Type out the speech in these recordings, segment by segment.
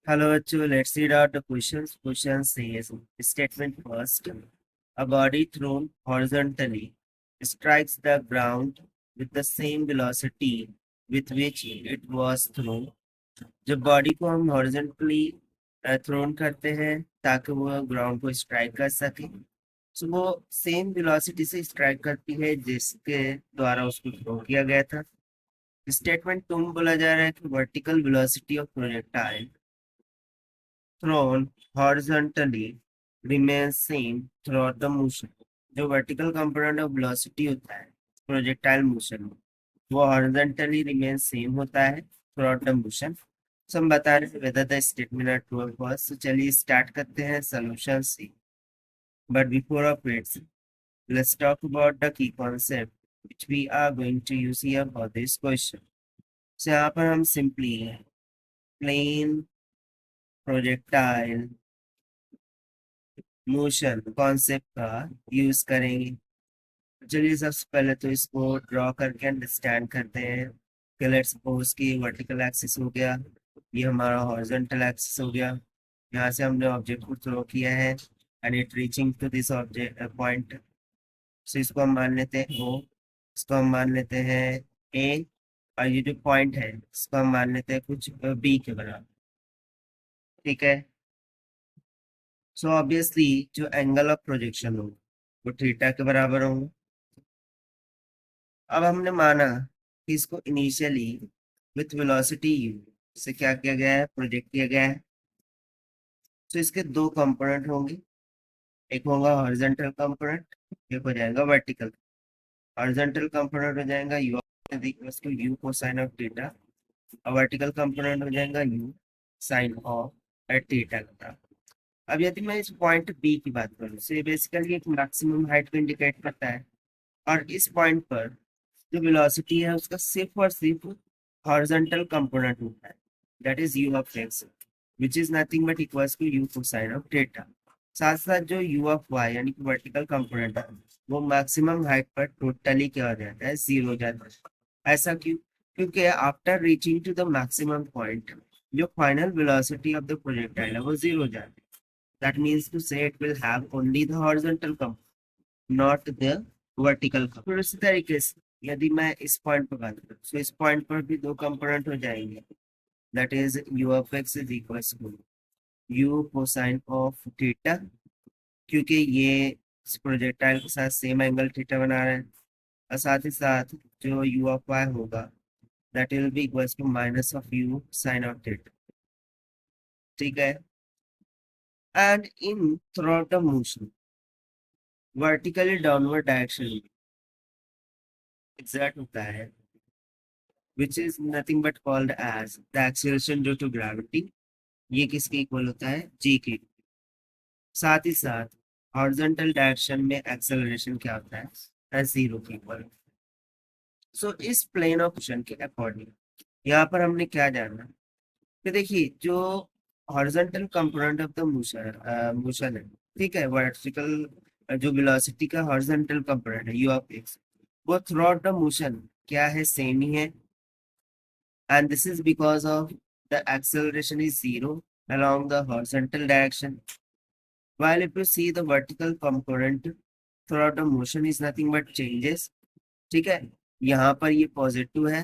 Hello, bachcho. Let's read out the questions. Question says, statement first. A body thrown horizontally strikes the ground with the same velocity with which it was thrown. जब body को हम horizontally throne करते हैं ताकि वो ground को strike कर सके, तो वो सेम वेलोसिटी से स्ट्राइक करती है जिसके द्वारा उसको थ्रो किया गया था। स्टेटमेंट तुम बोला जा रहा है कि vertical velocity of projectile thrown horizontally remains same throughout the motion। जो वर्टिकल कंपोनेंट ऑफ वेलोसिटी होता है प्रोजेक्टाइल मोशन में, वो हॉरिजॉन्टली रिमेन सेम होता है थ्रू द मोशन। सो हम बता रहे हैं whether the statement are true और फॉल्स। तो चलिए स्टार्ट करते हैं सॉल्यूशन से। But before of its let's talk about the key concept which we are going to use here for this question. So यहाँ पर हम simply plane projectile motion concept का यूज करेंगे। चलिए सबसे पहले तो इसको ड्रॉ करके अंडरस्टैंड करते हैं कि लेट्स सपोज कि वर्टिकल एक्सिस हो गया, ये हमारा हॉरिजॉन्टल एक्सिस हो गया। यहाँ से हमने ऑब्जेक्ट को थ्रो किया है and it reaching to this object point. So इसको हम मान लेते हैं ओ, इसको हम मान लेते हैं ए, और ये जो पॉइंट है इसको हम मान लेते हैं कुछ बी के बराबर। ठीक है। सो ऑब्वियसली जो एंगल ऑफ प्रोजेक्शन होगा वो थीटा के बराबर होगा। अब हमने माना कि इसको इनिशियली विथ वेलोसिटी यू से क्या किया गया है, प्रोजेक्ट किया गया है। तो इसके दो कंपोनेंट होंगे, एक होगा हॉरिजॉन्टल कंपोनेंट, एक हो जाएगा वर्टिकल। हॉरिजॉन्टल कंपोनेंट हो जाएगा u equals to u cosine of theta, और वर्टिकल कंपोनेंट हो जाएगा यू साइन ऑफ थीटा का। अब यदि मैं इस पॉइंट बी की बात करूँ तो ये बेसिकली एक मैक्सिमम हाइट को इंडिकेट करता है, और इस पॉइंट पर जो वेलोसिटी है उसका सिर्फ और सिर्फ हॉरिजॉन्टल कंपोनेंट होता है, that is u of x, which is nothing but equals to u cosine of theta. साथ साथ जो u ऑफ y यानी कि वर्टिकल कंपोनेंट है वो मैक्सिमम हाइट पर टोटली क्या हो जाता है, जीरो हो जाता है। ऐसा क्यों? क्योंकि after reaching to the maximum point जो final velocity of the projectile है वो जीरो हो जाती है। That means to say it will have only the horizontal component, not the vertical. फिर उसी तरीके से यदि मैं इस पॉइंट पर बात करूँ तो इस पॉइंट पर भी दो कंपोनेंट हो जाएंगे, that is u of x is equal to u cosine of theta, क्योंकि ये इस प्रोजेक्टाइल के साथ सेम एंगल थीटा बना रहे हैं। और साथ ही साथ जो u ऑफ y होगा that will be equal to minus of u sine of theta. ठीक है। And in through the motion vertically downward direction exact होता है, which is nothing but called as the acceleration due to gravity। ये किसके equal होता है, g के। साथ ही साथ हॉरिजॉन्टल डायरेक्शन में एक्सेलरेशन क्या होता है, जीरो के इक्वल। सो इस प्लेन ऑफ मोशन के अकॉर्डिंग यहाँ पर हमने क्या जाना कि देखिए जो horizontal component of the motion है, ठीक है, वर्टिकल जो वेलोसिटी का हॉरिजॉन्टल कंपोनेंट है u ऑफ x, वो थ्रू आउट द मोशन क्या है, सेम ही है। And this is because of the acceleration is zero along the horizontal direction, while if you see the vertical component throughout the motion is nothing but changes। ठीक है, यहाँ पर ये positive है,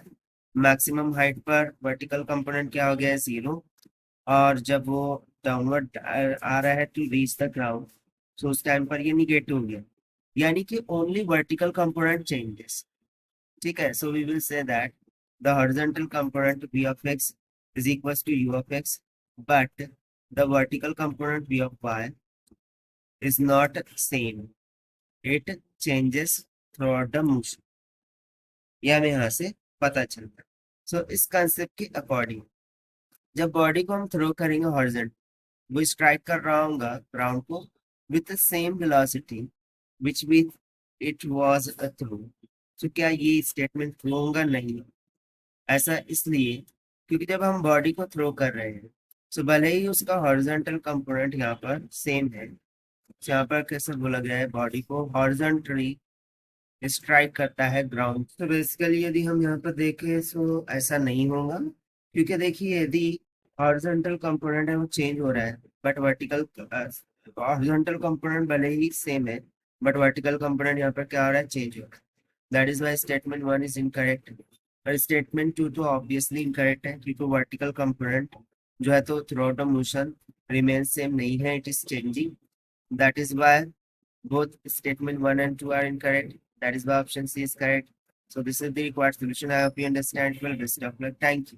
maximum height पर vertical component क्या हो गया है, जीरो, और जब वो डाउनवर्ड आ रहा है टू रीच द ग्राउंड तो उस टाइम पर ये निगेटिव हो गया, यानी कि ओनली वर्टिकल कंपोनेंट चेंजेस। ठीक है। So we will say that the horizontal component v of x is equals to u of x, but the vertical component v of y is not same, it changes throughout the motion। यह हमें यहाँ से पता चलता है। सो इस concept के according जब बॉडी को हम थ्रो करेंगे हॉरिजॉन्टल, वो स्ट्राइक कर रहा होगा ग्राउंड को with the same velocity which with it was through. तो क्या ये स्टेटमेंट ट्रू होगा? नहीं। ऐसा इसलिए क्योंकि जब हम बॉडी को थ्रो कर रहे हैं तो भले ही उसका हॉरिजॉन्टल कंपोनेंट यहाँ पर सेम है, यहाँ पर कैसे बोला गया है, बॉडी को हॉरिजॉन्टली स्ट्राइक करता है ग्राउंड। तो बेसिकली यदि हम यहाँ पर देखें तो ऐसा नहीं होगा, क्योंकि देखिए यदि हॉरिजॉन्टल कंपोनेंट है वो चेंज हो रहा है, बट वर्टिकल हॉरिजॉन्टल कंपोनेंट भले ही सेम है, बट वर्टिकल कंपोनेंट यहाँ पर क्या हो रहा है, चेंज हो रहा है। That is Y statement 1 is incorrect. और स्टेटमेंट 2 तो ऑब्वियसली इनकरेक्ट है, क्योंकि वर्टिकल कंपोनेंट जो है तो throughout the motion remain same नहीं है, it is changing. That is why both statement 1 and 2 are incorrect. That is why option C is correct. So this is the required solution. I hope you understand. Well, best of luck. Thank you.